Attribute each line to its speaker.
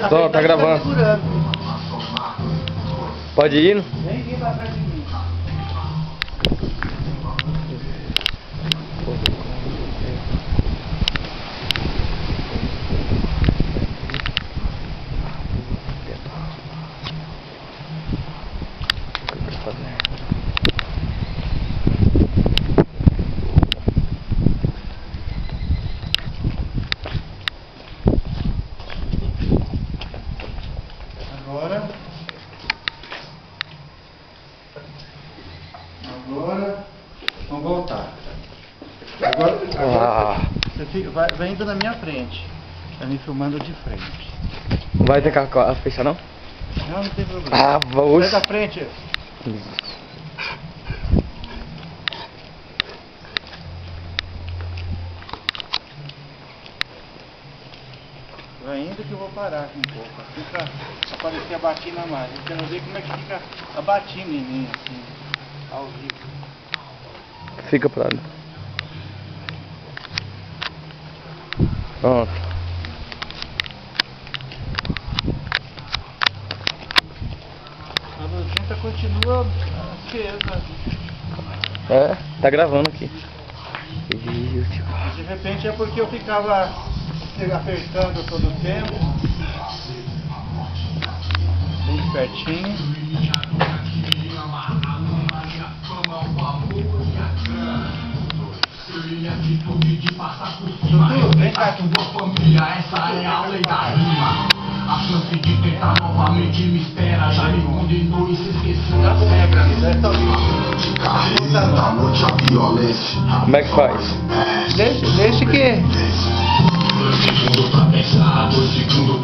Speaker 1: Tô, tá gravando. Pode ir?
Speaker 2: Vem aqui pra trás de mim. Agora, vamos voltar. Agora você fica, vai indo na minha frente. Tá me filmando de frente.
Speaker 1: Não vai ter carro fechar não?
Speaker 2: Não, não tem problema.
Speaker 1: Ah, vou.
Speaker 2: Sai da frente. Vai indo que eu vou parar aqui um pouco. Assim pra aparecer a batina mais. Eu quero ver como é que fica a batina em mim, assim, ao vivo.
Speaker 1: Fica pra lá. Pronto.
Speaker 2: A luzinha continua acesa.
Speaker 1: É, tá gravando aqui.
Speaker 2: De repente é porque eu ficava apertando todo o tempo. Bem pertinho. Dudu, vem cá.
Speaker 3: Essa é a lei da rima. A chance de tentar novamente me espera. Já me condenou e se esqueceu das regras. De carreira da noite a violência.
Speaker 1: Como é que faz?
Speaker 2: Deixa que...
Speaker 3: Segundo pra pensar, 2 segundos